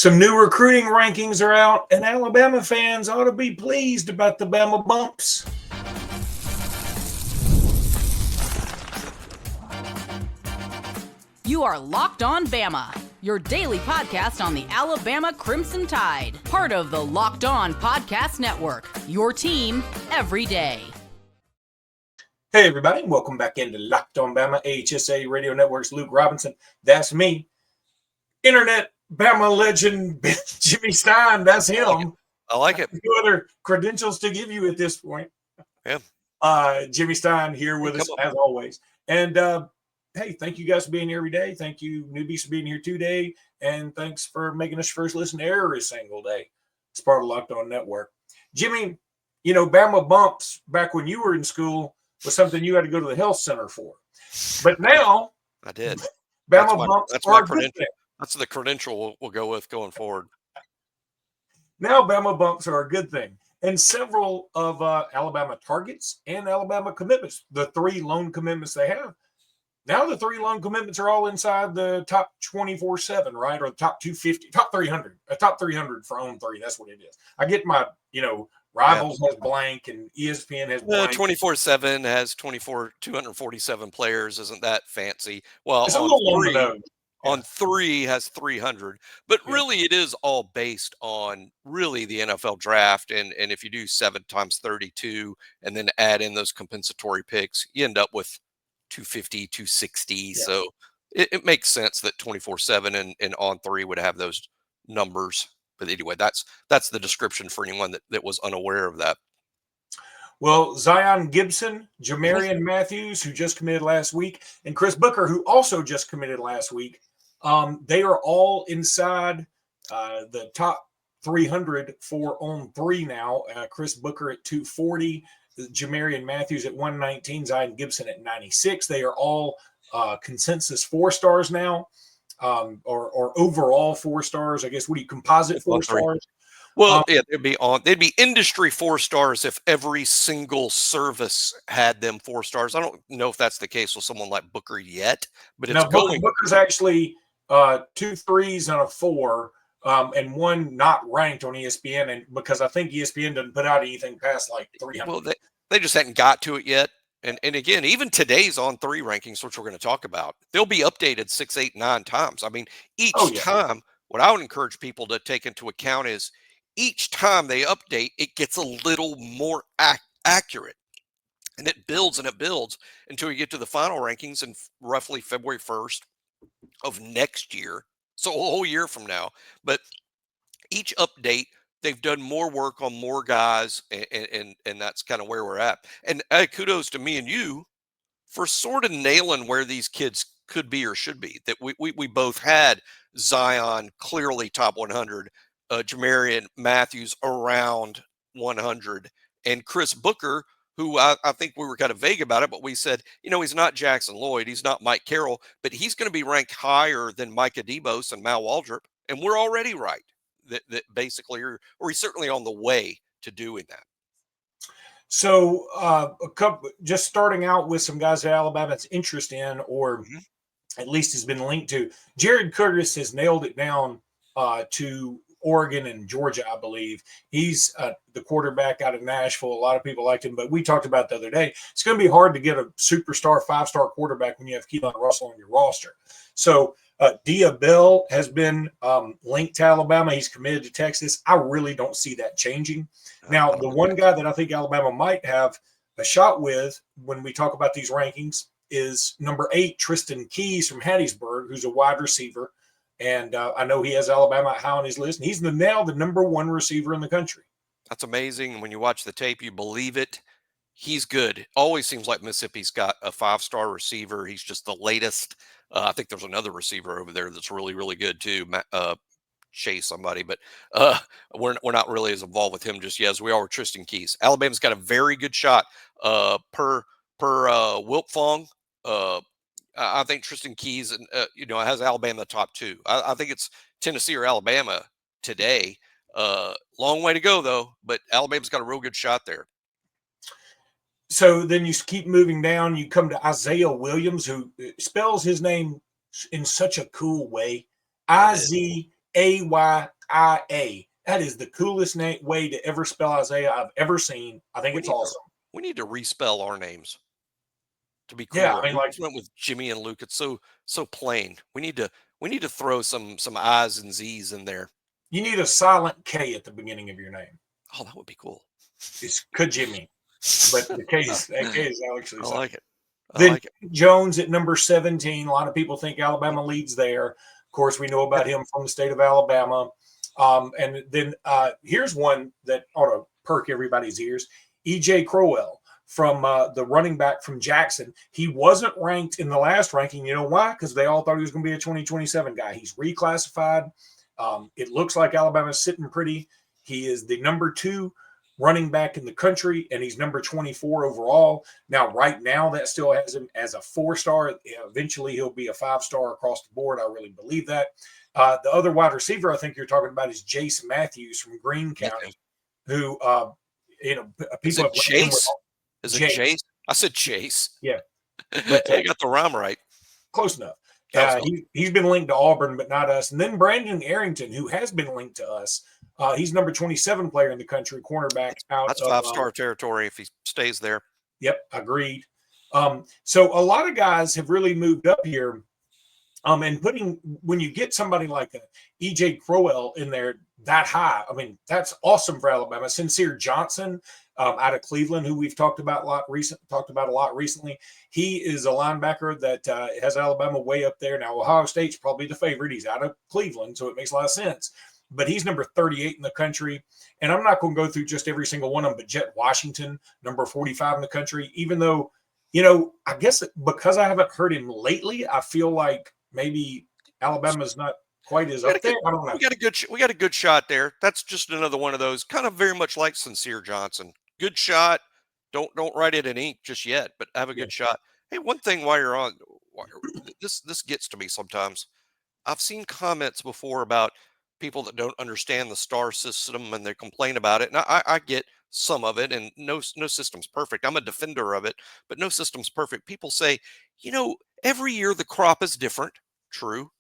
Some new recruiting rankings are out, and Alabama fans ought to be pleased about the Bama bumps. You are Locked On Bama, your daily podcast on the Alabama Crimson Tide, part of the Locked On Podcast Network, your team every day. Hey, everybody. Welcome back into Locked On Bama, AHSA Radio Network's Luke Robinson. That's me. Internet Bama legend Jimmy Stein. That's him. I like it. No other credentials to give you at this point. Yeah. Jimmy Stein here with us as always. And hey, thank you guys for being here every day. Thank you, newbies, for being here today. And thanks for making us first listen every single day. It's part of the Locked On Network. Jimmy, you know, Bama bumps back when you were in school was something you had to go to the health center for. But now I did. Bama bumps are a good thing. That's the credential we'll go with going forward. Now Bama bumps are a good thing. And several of Alabama targets and Alabama commitments, the 3 loan commitments they have, now the 3 loan commitments are all inside the top 24/7, right? Or the top 250, top 300, top 300 for On3. That's what it is. I get my, Rivals has blank and ESPN has blank. 24/7 has 247 players. Isn't that fancy? Well, it's a little long to know. On 3 has 300, but really it is all based on really the NFL draft. And if you do 7 times 32 and then add in those compensatory picks, you end up with 250, 260. Yeah. So it makes sense that 24/7 and On3 would have those numbers. But anyway, that's the description for anyone that was unaware of that. Well, Zyan, Gibson, Jamarion Matthews, who just committed last week, and Chris Booker, who also just committed last week, they are all inside the top 300 for On3 now. Chris Booker at 240, Jamarion Matthews at 119, Zyan Gibson at 96. They are all consensus 4 stars now, or overall 4 stars. I guess, what do you composite 4 stars? Well, they'd be industry 4 stars if every single service had them 4 stars. I don't know if that's the case with someone like Booker yet, but it's Booker's actually 2 3s and a 4, and 1 not ranked on ESPN, and because I think ESPN doesn't put out anything past like 300. Well, they just hadn't got to it yet. And again, even today's On3 rankings, which we're going to talk about, they'll be updated 6, 8, 9 times. I mean, each time, what I would encourage people to take into account is each time they update, it gets a little more accurate. And it builds until you get to the final rankings in roughly February 1st of next year. So a whole year from now. But each update, they've done more work on more guys, and that's kind of where we're at. And kudos to me and you for sort of nailing where these kids could be or should be. That we both had Zyan clearly top 100, Jamarion Matthews around 100, and Chris Booker, who I think we were kind of vague about it, but we said, he's not Jackson Lloyd, he's not Mike Carroll, but he's going to be ranked higher than Micah Debose and Mal Waldrop, and we're already right. That basically, or he's certainly on the way to doing that. So, just starting out with some guys that Alabama's interest in, or at least has been linked to. Jared Curtis has nailed it down to Oregon and Georgia, I believe. He's the quarterback out of Nashville. A lot of people liked him, but we talked about the other day, it's going to be hard to get a superstar 5-star quarterback when you have Keelan Russell on your roster. So Dia Bell has been linked to Alabama. He's committed to Texas. I really don't see that changing. Now, the one guy that I think Alabama might have a shot with when we talk about these rankings is number 8, Tristan Keys from Hattiesburg, who's a wide receiver. And I know he has Alabama high on his list. And he's now the number 1 receiver in the country. That's amazing. When you watch the tape, you believe it. He's good. Always seems like Mississippi's got a 5-star receiver. He's just the latest. I think there's another receiver over there that's really, really good too. Chase somebody, but we're not really as involved with him just yet as we are with Tristan Keys. Alabama's got a very good shot per Wiltfong. I think Tristan Keys, has Alabama top 2. I think it's Tennessee or Alabama today. Long way to go though, but Alabama's got a real good shot there. So then you keep moving down. You come to Isaiah Williams, who spells his name in such a cool way. Ayia. That is the coolest way to ever spell Isaiah I've ever seen. I think it's awesome. We need to respell our names to be cool. Yeah, I mean, we just went with Jimmy and Luke. It's so plain. We need to throw some I's and Z's in there. You need a silent K at the beginning of your name. Oh, that would be cool. It's Kajimi, but the K is actually. I like it. Then Jones at number 17. A lot of people think Alabama leads there. Of course, we know about him from the state of Alabama. And then here's one that ought to perk everybody's ears. E.J. Crowell from the running back from Jackson. He wasn't ranked in the last ranking. You know why? Because they all thought he was going to be a 2027 guy. He's reclassified. It looks like Alabama's sitting pretty. He is the number 2 running back in the country, and he's number 24 overall. Now, right now, that still has him as a 4-star. Eventually, he'll be a 5-star across the board. I really believe that. The other wide receiver I think you're talking about is Jace Matthews from Greene County, who, people have Chase. Is it Chase? I said Chase. Yeah. But you got the rhyme right. Close enough. He's been linked to Auburn, but not us. And then Brandon Arrington, who has been linked to us. He's number 27 player in the country, cornerback out. That's 5-star territory if he stays there. Yep, agreed. So a lot of guys have really moved up here. And when you get somebody like E.J. Crowell in there that high, I mean, that's awesome for Alabama. Sincere Johnson out of Cleveland, who we've talked about a lot recently. He is a linebacker that has Alabama way up there. Now, Ohio State's probably the favorite. He's out of Cleveland, so it makes a lot of sense. But he's number 38 in the country. And I'm not going to go through just every single one of them, but Jet Washington, number 45 in the country, even though, I guess because I haven't heard him lately, I feel like maybe Alabama's not quite as up there. I don't know. We got a good shot there. That's just another one of those, kind of very much like Sincere Johnson. Good shot. Don't write it in ink just yet, but have a good shot. Hey, one thing while you're on, this gets to me sometimes. I've seen comments before about people that don't understand the star system and they complain about it. And I get some of it, and no system's perfect. I'm a defender of it, but no system's perfect. People say, every year the crop is different. True.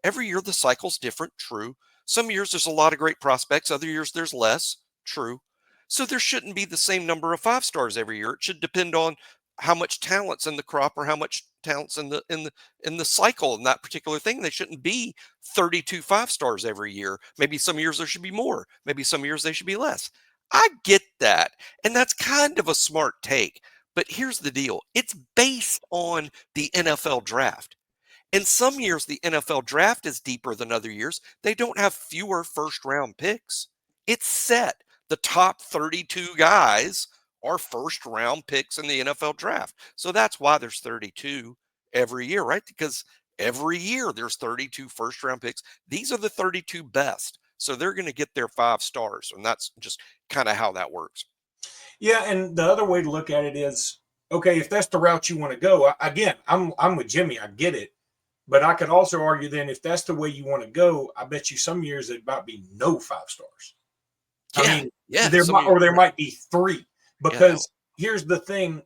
Every year the cycle's different. True. Some years there's a lot of great prospects. Other years there's less. True. So there shouldn't be the same number of 5-stars every year. It should depend on how much talent's in the crop or how much talent's in the cycle in that particular thing. They shouldn't be 32 5-stars every year. Maybe some years there should be more. Maybe some years they should be less. I get that. And that's kind of a smart take. But here's the deal. It's based on the NFL draft. And some years the NFL draft is deeper than other years. They don't have fewer first-round picks. It's set. The top 32 guys are first-round picks in the NFL draft. So that's why there's 32 every year, right? Because every year there's 32 first-round picks. These are the 32 best. So they're going to get their 5 stars. And that's just kind of how that works. Yeah, and the other way to look at it is, okay, if that's the route you want to go, again, I'm with Jimmy. I get it. But I could also argue then if that's the way you want to go, I bet you some years it might be no 5 stars. There might be 3. Because here's the thing,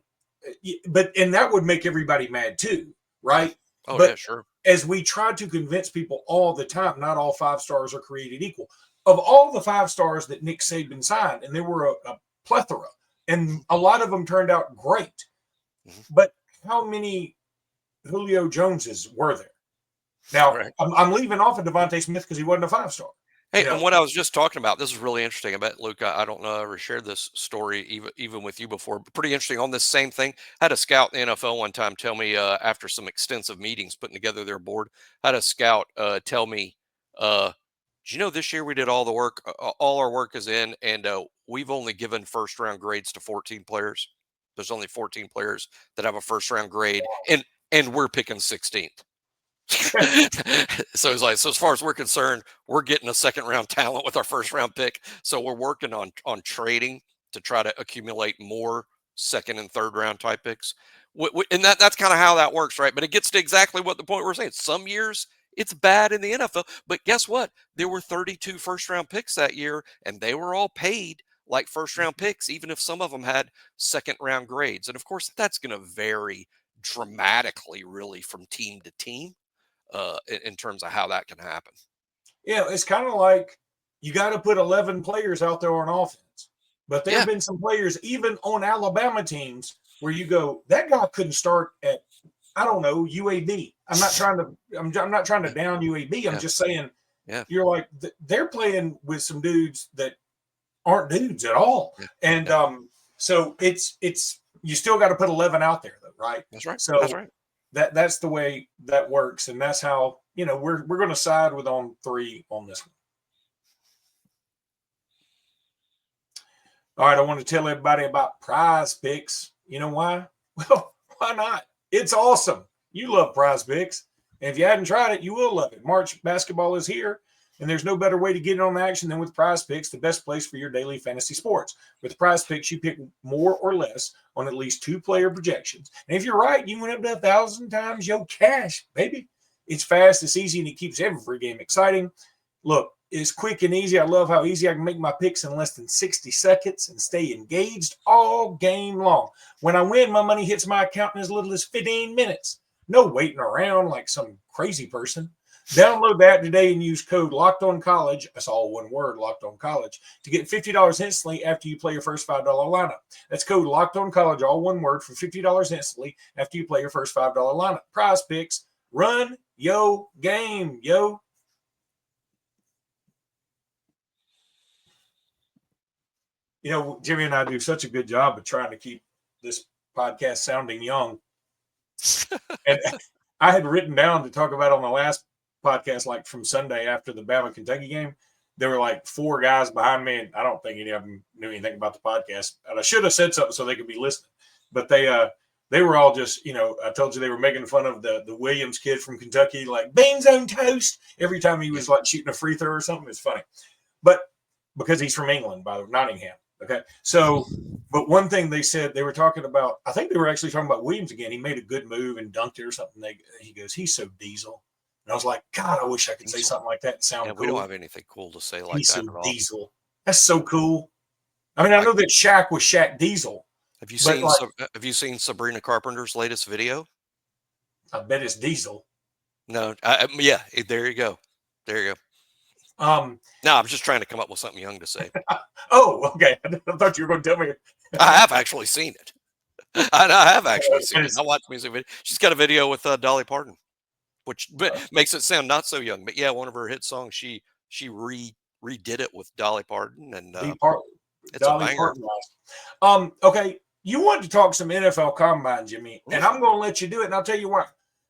and that would make everybody mad too, right? Oh, yeah, sure. As we try to convince people all the time, not all 5 stars are created equal. Of all the 5 stars that Nick Saban signed, and there were a plethora, and a lot of them turned out great. Mm-hmm. But how many Julio Joneses were there? Now, right. I'm leaving off of Devontae Smith because he wasn't a 5-star. Hey, and what I was just talking about, this is really interesting. I bet, Luke, I don't know I ever shared this story even with you before, but pretty interesting on this same thing. I had a scout in the NFL one time tell me after some extensive meetings putting together their board, I had a scout tell me, do you know this year we did all the work, all our work is in, and we've only given first-round grades to 14 players. There's only 14 players that have a first-round grade, and we're picking 16th. So it's like, so as far as we're concerned, we're getting a second-round talent with our first-round pick. So we're working on trading to try to accumulate more second and third-round type picks. And that's kind of how that works, right? But it gets to exactly what the point we're saying. Some years it's bad in the NFL, but guess what? There were 32 first-round picks that year, and they were all paid like first-round picks, even if some of them had second-round grades. And of course, that's going to vary dramatically, really, from team to team. In terms of how that can happen. it's kind of like you got to put 11 players out there on offense. But there have been some players, even on Alabama teams, where you go, that guy couldn't start at, I don't know, UAB. I'm not trying to down UAB. I'm just saying, you're like, they're playing with some dudes that aren't dudes at all. And so it's you still got to put 11 out there, though, right? That's right. So that's right. That's the way that works, and that's how we're going to side with On3 on this one. All right, I want to tell everybody about Prize Picks. You know why? Well, why not? It's awesome. You love Prize Picks, and if you hadn't tried it, you will love it. March basketball is here, and there's no better way to get in on the action than with Prize Picks, the best place for your daily fantasy sports. With Prize Picks, you pick more or less on at least 2 player projections. And if you're right, you win up to 1,000 times your cash, baby. It's fast, it's easy, and it keeps every game exciting. Look, it's quick and easy. I love how easy I can make my picks in less than 60 seconds and stay engaged all game long. When I win, my money hits my account in as little as 15 minutes. No waiting around like some crazy person. Download the app today and use code LOCKEDONCollege. That's all one word, LOCKEDONCollege, to get $50 instantly after you play your first $5 lineup. That's code LOCKEDONCollege, all one word, for $50 instantly after you play your first $5 lineup. Prize Picks, run yo game, yo. Jimmy and I do such a good job of trying to keep this podcast sounding young. And I had written down to talk about on the last podcast, like from Sunday after the Bama Kentucky game, there were like 4 guys behind me, and I don't think any of them knew anything about the podcast. And I should have said something so they could be listening, but they were all just, I told you they were making fun of the Williams kid from Kentucky, like beans on toast every time he was like shooting a free throw or something. It's funny, but because he's from England, by the way, Nottingham. Okay. So, but one thing they said, they were talking about, I think they were actually talking about Williams again. He made a good move and dunked it or something. He goes, he's so diesel. And I was like, God, I wish I could say something like that and sound cool. We don't have anything cool to say like he's that so at all. Diesel. That's so cool. I mean, I know that Shaq was Shaq Diesel. Have you seen Sabrina Carpenter's latest video? I bet it's Diesel. No. Yeah. There you go. There you go. No, I'm just trying to come up with something young to say. Oh, okay. I thought you were going to tell me. I have actually seen it. I have actually seen it. I watch music video. She's got a video with Dolly Parton, which makes it sound not so young. But yeah, one of her hit songs, she redid it with Dolly Parton, and it's Dolly a banger. Parton. Okay, you wanted to talk some NFL Combine, Jimmy, and I'm going to let you do it, and I'll tell you why.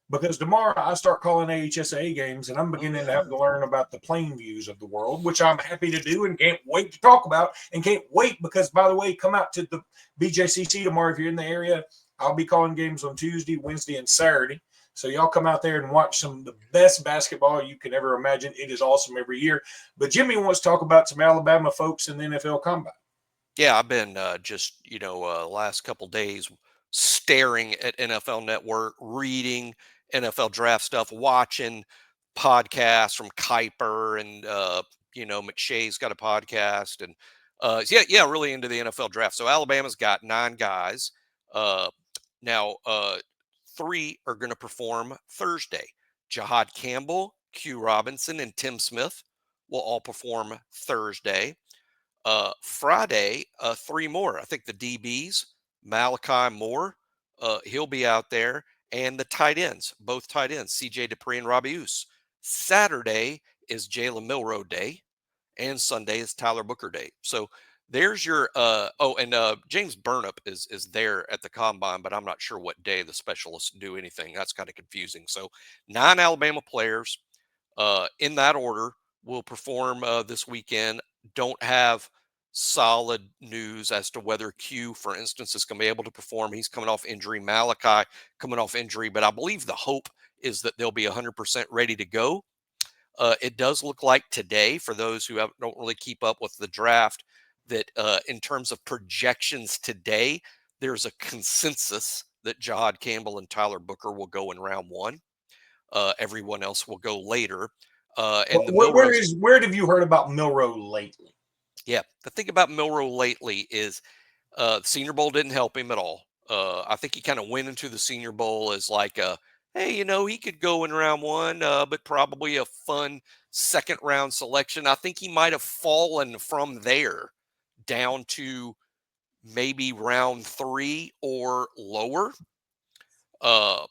Because tomorrow I start calling AHSA games, and I'm beginning to have to learn about the plain views of the world, which I'm happy to do and can't wait to talk about. And can't wait because, by the way, come out to the BJCC tomorrow if you're in the area. I'll be calling games on Tuesday, Wednesday, and Saturday. So y'all come out there and watch some of the best basketball you can ever imagine. It is awesome every year. But Jimmy wants to talk about some Alabama folks in the NFL Combine. Yeah, I've been last couple days staring at NFL Network, reading NFL draft stuff, watching podcasts from Kuiper and McShay's got a podcast, and really into the NFL draft. So Alabama's got 9 guys. Now 3 are going to perform Thursday. Jahad Campbell, Q Robinson, and Tim Smith will all perform Thursday. Friday, 3 more. I think the DBs, Malachi Moore, he'll be out there. And the tight ends, both tight ends, C.J. Dupree and Robbie Ouse. Saturday is Jalen Milroe Day, and Sunday is Tyler Booker Day. So there's your James Burnip is there at the Combine, but I'm not sure what day the specialists do anything. That's kind of confusing. So 9 Alabama players in that order will perform this weekend. Don't have solid news as to whether Q, for instance, is going to be able to perform. He's coming off injury. Malachi coming off injury, but I believe the hope is that they'll be 100% ready to go. It does look like today, for those who don't really keep up with the draft, that in terms of projections today, there's a consensus that Jahad Campbell and Tyler Booker will go in round 1. Everyone else will go later. Where have you heard about Milroe lately? Yeah, the thing about Milroe lately is the Senior Bowl didn't help him at all. I think he kind of went into the Senior Bowl as like, hey, he could go in round 1, but probably a fun second-round selection. I think he might have fallen from there down to maybe round 3 or lower,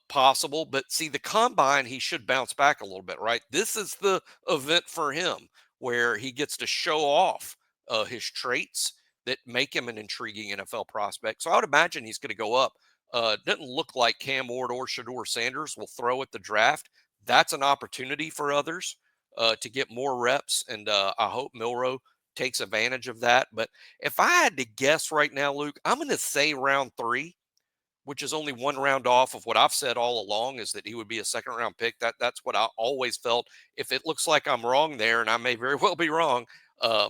possible. But see, the combine, he should bounce back a little bit, right? This is the event for him where he gets to show off his traits that make him an intriguing NFL prospect. So I would imagine he's going to go up. Doesn't look like Cam Ward or Shedeur Sanders will throw at the draft. That's an opportunity for others to get more reps, and I hope Milroe takes advantage of that. But if I had to guess right now, Luke, I'm going to say round 3, which is only one round off of what I've said all along, is that he would be a second-round pick. That's what I always felt. If it looks like I'm wrong there, and I may very well be wrong, I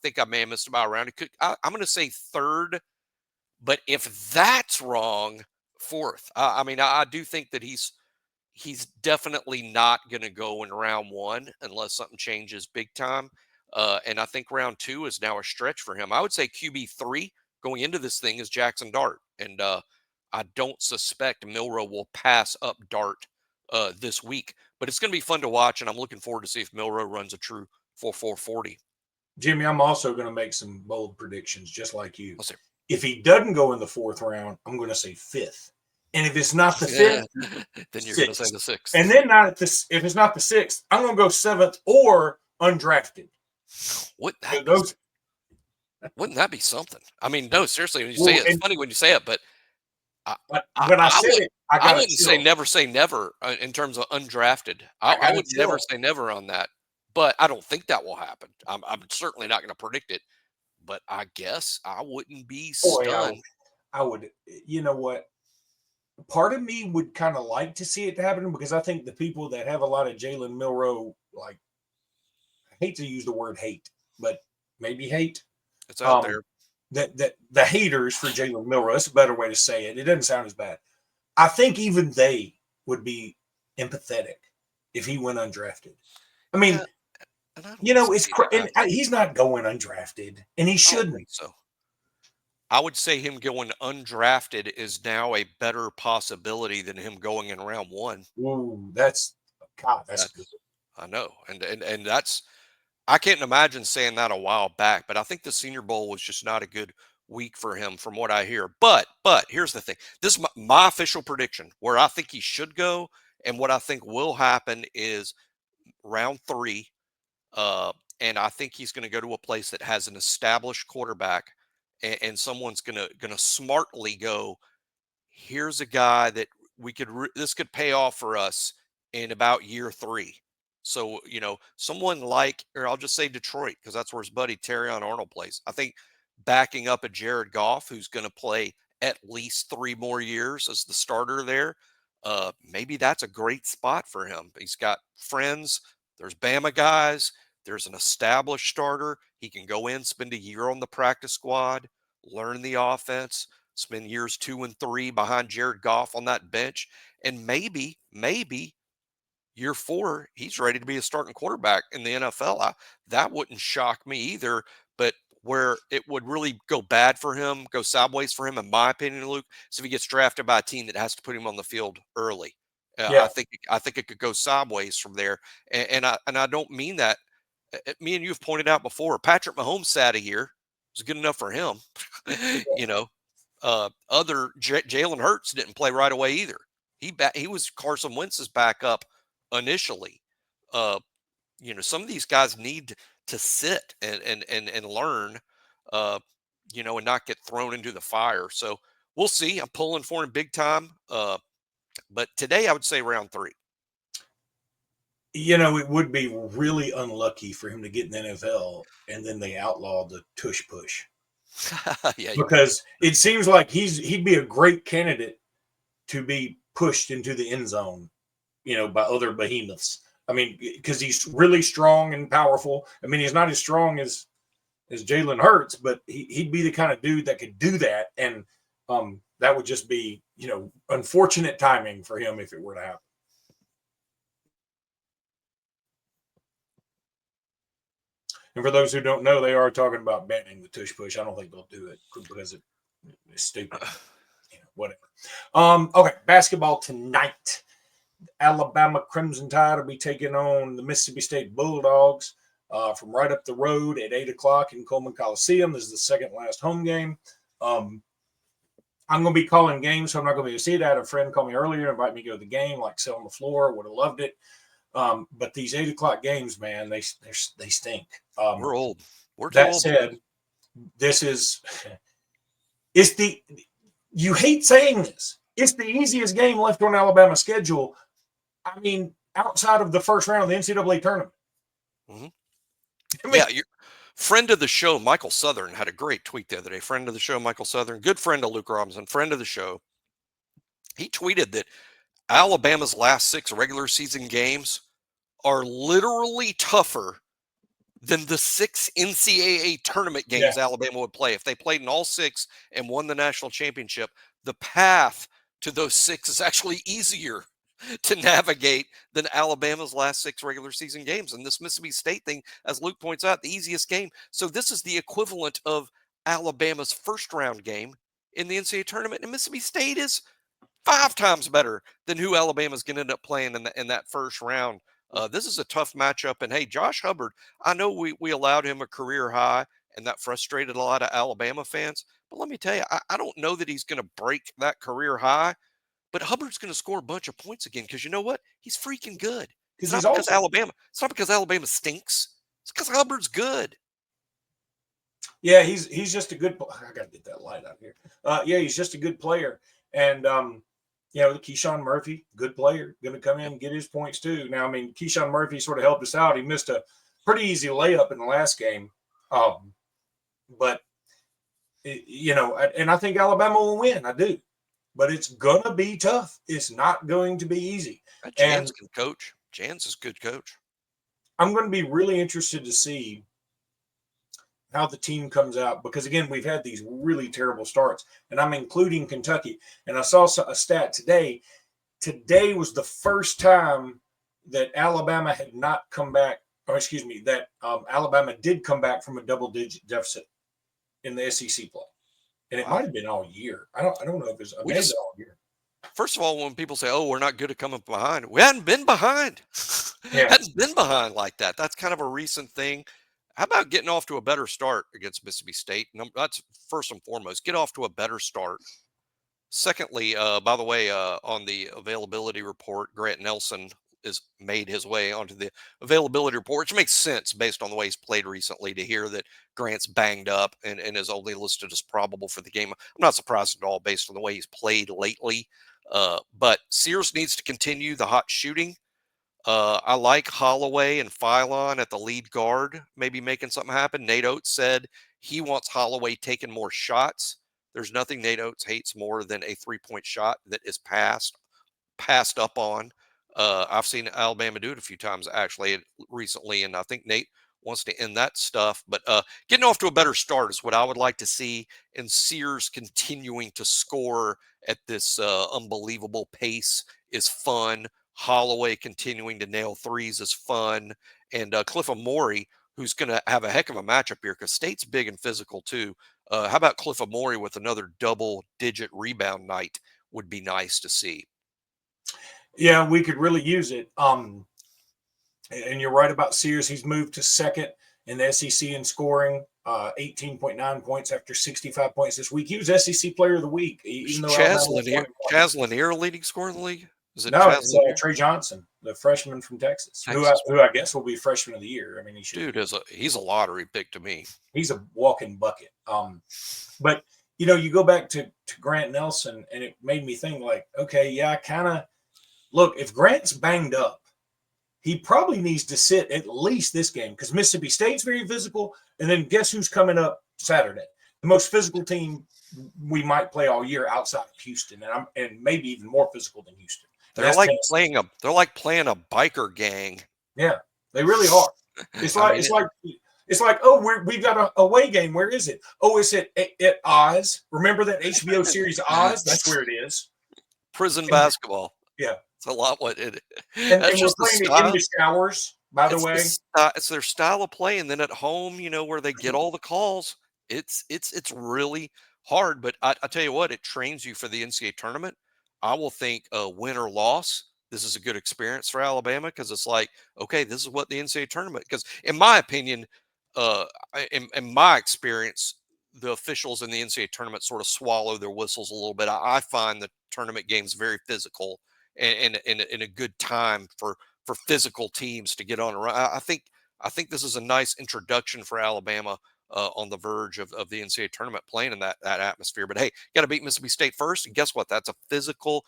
think I may have missed about a round. I'm going to say 3rd, but if that's wrong, 4th. I mean, I do think that he's definitely not going to go in round 1 unless something changes big time. And I think round 2 is now a stretch for him. I would say QB3 going into this thing is Jackson Dart. And I don't suspect Milroe will pass up Dart this week. But it's going to be fun to watch, and I'm looking forward to see if Milroe runs a true 4.40. Jimmy, I'm also going to make some bold predictions, just like you. Let's see. If he doesn't go in the 4th round, I'm going to say 5th. And if it's not the 5th, then you're going to say the 6th. And then if it's not the 6th, I'm going to go 7th or undrafted. Wouldn't that be something? I mean, no, seriously, when you say it, it's funny when you say it, but I wouldn't say never in terms of undrafted. I would never say never on that, but I don't think that will happen. I'm certainly not going to predict it, but I guess I wouldn't be stunned. I would. You know what? Part of me would kind of like to see it happen, because I think the people that have a lot of Jalen Milroe, like, I hate to use the word hate, but maybe hate. It's out there. That the haters for Jalen Milroe, that's a better way to say it. It doesn't sound as bad. I think even they would be empathetic if he went undrafted. I mean, he's not going undrafted, and he shouldn't. So I would say him going undrafted is now a better possibility than him going in round 1. Ooh, that's good. I know. And that's, I can't imagine saying that a while back, but I think the Senior Bowl was just not a good week for him from what I hear. But here's the thing. This is my official prediction where I think he should go, and what I think will happen is round 3. And I think he's going to go to a place that has an established quarterback, and someone's gonna smartly go, here's a guy that this could pay off for us in about year 3. So, someone like, or I'll just say Detroit, because that's where his buddy Terrion Arnold plays. I think backing up a Jared Goff, who's going to play at least 3 more years as the starter there, maybe that's a great spot for him. He's got friends. There's Bama guys. There's an established starter. He can go in, spend a year on the practice squad, learn the offense, spend years 2 and 3 behind Jared Goff on that bench. And maybe year 4, he's ready to be a starting quarterback in the NFL. That wouldn't shock me either. But where it would really go sideways for him, in my opinion, Luke, is if he gets drafted by a team that has to put him on the field early. I think it could go sideways from there. And I don't mean that. Me and you have pointed out before, Patrick Mahomes sat a year. It was good enough for him. Jalen Hurts didn't play right away either. He was Carson Wentz's backup initially. Some of these guys need to sit and learn, and not get thrown into the fire. So we'll see. I'm pulling for him big time. But today I would say round 3. It would be really unlucky for him to get in the NFL and then they outlaw the tush push. Because it seems like he'd be a great candidate to be pushed into the end zone, by other behemoths. I mean, because he's really strong and powerful. I mean, he's not as strong as Jalen Hurts, but he'd be the kind of dude that could do that. And that would just be, unfortunate timing for him if it were to happen. And for those who don't know, they are talking about banning the tush push. I don't think they'll do it because it's stupid. Whatever. Okay, basketball tonight. Alabama Crimson Tide will be taking on the Mississippi State Bulldogs from right up the road at 8 o'clock in Coleman Coliseum. This is the second last home game. I'm going to be calling games, so I'm not going to be able to see it. I had a friend call me earlier, invite me to go to the game, like sit on the floor. Would have loved it. But these 8 o'clock games, man, they stink. We're old. We're too that old. said, you hate saying this. It's the easiest game left on Alabama's schedule. I mean, outside of the first round of the NCAA tournament. Mm-hmm. I mean, Your friend of the show, Michael Southern, had a great tweet the other day. Friend of the show, Michael Southern, good friend of Luke Robinson, friend of the show. He tweeted that Alabama's last 6 regular season games are literally tougher than the 6 NCAA tournament games Alabama would play. If they played in all 6 and won the national championship, the path to those 6 is actually easier to navigate than Alabama's last 6 regular season games. And this Mississippi State thing, as Luke points out, the easiest game. So this is the equivalent of Alabama's first round game in the NCAA tournament. And Mississippi State is 5 times better than who Alabama's going to end up playing in that first round. This is a tough matchup. And hey, Josh Hubbard, I know we allowed him a career high, and that frustrated a lot of Alabama fans. But let me tell you, I don't know that he's going to break that career high. But Hubbard's going to score a bunch of points again because you know what? He's freaking good. It's not because Alabama stinks. It's because Hubbard's good. Yeah, he's just a good. I got to get that light out here. Yeah, he's just a good player, and Keyshawn Murphy, good player, going to come in and get his points too. Now, I mean, Keyshawn Murphy sort of helped us out. He missed a pretty easy layup in the last game, but and I think Alabama will win. I do. But it's going to be tough. It's not going to be easy. Jan's can coach. Jan's is a good coach. I'm going to be really interested to see how the team comes out because, again, we've had these really terrible starts, and I'm including Kentucky. And I saw a stat today. Today was the first time that Alabama had not come back – that Alabama did come back from a double-digit deficit in the SEC play. And it might have been all year. I don't know if it's all year. First of all, when people say, "Oh, we're not good at coming behind," we hadn't been behind. Hadn't been behind like that. That's kind of a recent thing. How about getting off to a better start against Mississippi State? That's first and foremost. Get off to a better start. Secondly, by the way, on the availability report, Grant Nelson has made his way onto the availability report, which makes sense based on the way he's played recently. To hear that Grant's banged up and is only listed as probable for the game, I'm not surprised at all based on the way he's played lately. But Sears needs to continue the hot shooting. I like Holloway and Philon at the lead guard, maybe making something happen. Nate Oates said he wants Holloway taking more shots. There's nothing Nate Oates hates more than a 3-point shot that is passed up on. I've seen Alabama do it a few times actually recently, and I think Nate wants to end that stuff. But getting off to a better start is what I would like to see, and Sears continuing to score at this unbelievable pace is fun. Holloway continuing to nail threes is fun, and Cliff Amore, who's going to have a heck of a matchup here because State's big and physical too. How about Cliff Amore with another double-digit rebound night would be nice to see. Yeah, we could really use it. And you're right about Sears. He's moved to second in the SEC in scoring, 18.9 points after 65 points this week. He was SEC Player of the Week. Even though Chaz Lanier leading scorer in the league? Is it no, it's Trey Johnson, the freshman from Texas, who I guess will be freshman of the year. I mean, he should. Dude, he's a lottery pick to me. He's a walking bucket. But you go back to Grant Nelson, and it made me think like, okay, yeah, look, if Grant's banged up, he probably needs to sit at least this game because Mississippi State's very physical. And then guess who's coming up Saturday? The most physical team we might play all year outside of Houston, and maybe even more physical than Houston. They're like playing a biker gang. Yeah, they really are. It's like oh, we've got an away game. Where is it? Oh, it's at Oz. Remember that HBO series Oz? That's where it is. Prison basketball. Yeah. It's a lot what it is. And we're playing it in the showers, by the way. It's their style of play. And then at home, where they get all the calls, it's really hard. But I tell you what, it trains you for the NCAA tournament. I will think win or loss, this is a good experience for Alabama because it's like, okay, this is what the NCAA tournament. Because in my opinion, in my experience, the officials in the NCAA tournament sort of swallow their whistles a little bit. I find the tournament games very physical and a good time for physical teams to get on. I think this is a nice introduction for Alabama on the verge of the NCAA tournament playing in that atmosphere. But hey, got to beat Mississippi State first, and guess what? That's a physical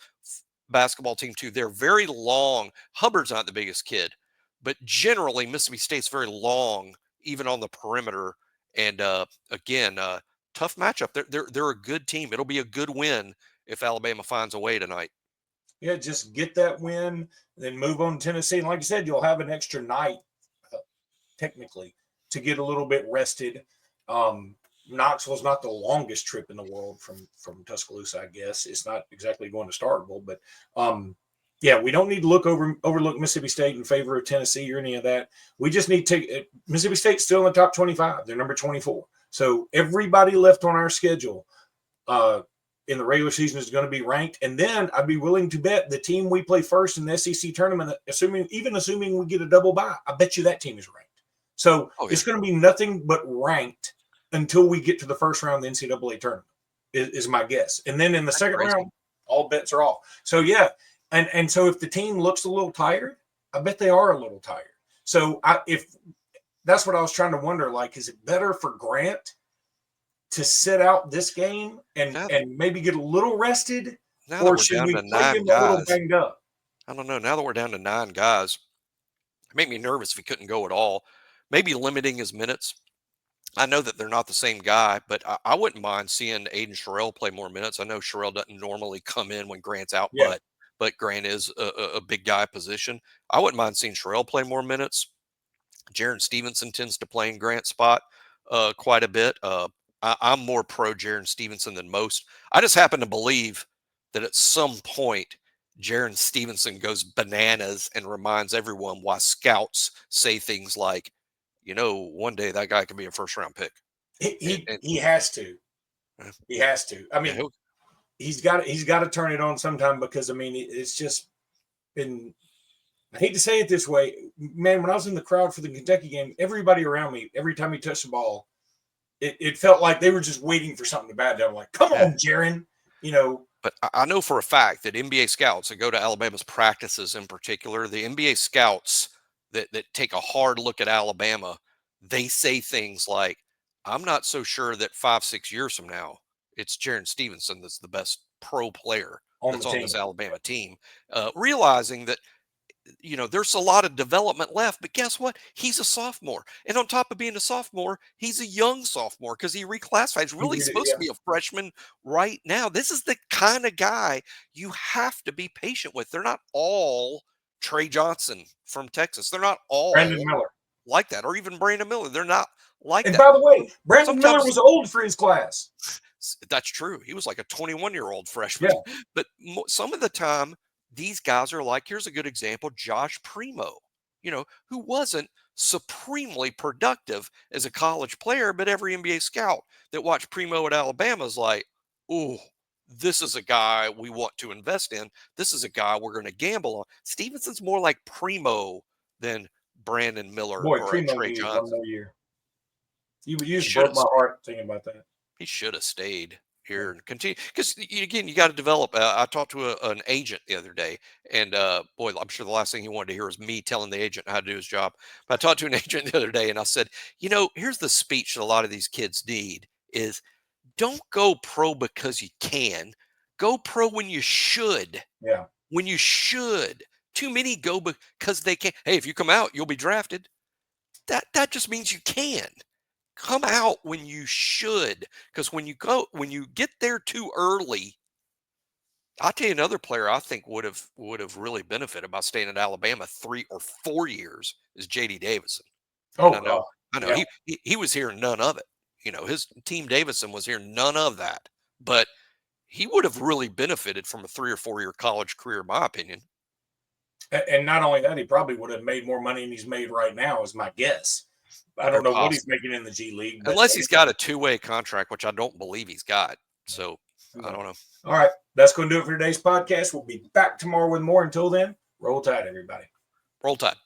basketball team too. They're very long. Hubbard's not the biggest kid, but generally Mississippi State's very long, even on the perimeter. And again, tough matchup. They're a good team. It'll be a good win if Alabama finds a way tonight. Yeah, just get that win, then move on to Tennessee. And like you said, you'll have an extra night, technically, to get a little bit rested. Knoxville's not the longest trip in the world from Tuscaloosa, I guess. It's not exactly going to Starkville, but yeah, we don't need to overlook Mississippi State in favor of Tennessee or any of that. We just need to – Mississippi State's still in the top 25. They're number 24. So everybody left on our schedule in the regular season is going to be ranked. And then I'd be willing to bet the team we play first in the SEC tournament, assuming we get a double bye, I bet you that team is ranked. So It's going to be nothing but ranked until we get to the first round of the NCAA tournament is my guess. And then in the second round, all bets are off. So, yeah. And so if the team looks a little tired, I bet they are a little tired. So if that's what I was trying to wonder, like, is it better for Grant to sit out this game and maybe get a little rested, or should we play him a little banged up? I don't know. Now that we're down to 9 guys, it made me nervous if he couldn't go at all. Maybe limiting his minutes. I know that they're not the same guy, but I wouldn't mind seeing Aiden Sherrill play more minutes. I know Sherrill doesn't normally come in when Grant's out, but Grant is a big guy position. I wouldn't mind seeing Sherrill play more minutes. Jaron Stevenson tends to play in Grant's spot quite a bit. I'm more pro Jaron Stevenson than most. I just happen to believe that at some point, Jaron Stevenson goes bananas and reminds everyone why scouts say things like, one day that guy could be a first-round pick. He has to. He has to. I mean, he's got to turn it on sometime because, I mean, it's just been – I hate to say it this way. Man, when I was in the crowd for the Kentucky game, everybody around me, every time he touched the ball, it felt like they were just waiting for something bad. I'm like, come on, Jaron, But I know for a fact that NBA scouts that go to Alabama's practices in particular, the NBA scouts that take a hard look at Alabama, they say things like, I'm not so sure that 5-6 years from now, it's Jaron Stevenson that's the best pro player that's on this Alabama team, realizing that, there's a lot of development left, but guess what? He's a sophomore. And on top of being a sophomore, he's a young sophomore because he reclassified. He's really supposed to be a freshman right now. This is the kind of guy you have to be patient with. They're not all Trey Johnson from Texas. They're not all Brandon Miller like that, or even Brandon Miller. They're not like that. And by the way, Brandon Miller was old for his class. That's true. He was like a 21-year-old freshman. Yeah. But some of the time, these guys are like, here's a good example, Josh Primo, who wasn't supremely productive as a college player, but every NBA scout that watched Primo at Alabama is like, ooh, this is a guy we want to invest in. This is a guy we're going to gamble on. Stevenson's more like Primo than Brandon Miller or Trey Johnson. One more year. You just broke my heart thinking about that. He should have stayed here and continue, because again, you got to develop. I talked to an agent the other day, and boy, I'm sure the last thing he wanted to hear was me telling the agent how to do his job. But I talked to an agent the other day, and I said, here's the speech that a lot of these kids need is, don't go pro because you can. Go pro when you should. Yeah. When you should. Too many go because they can. Hey, if you come out, you'll be drafted. That just means you can. Come out when you should, because when you get there too early, I'll tell you another player I think would have really benefited by staying at Alabama 3 or 4 years is J.D. Davison. Oh, I know. Yeah. He was here, none of it. His team Davison was here, none of that. But he would have really benefited from a 3 or 4 year college career, in my opinion. And not only that, he probably would have made more money than he's made right now, is my guess. I don't know what he's making in the G League. Unless he's got a 2-way contract, which I don't believe he's got. So I don't know. All right. That's going to do it for today's podcast. We'll be back tomorrow with more. Until then, Roll Tide, everybody. Roll Tide.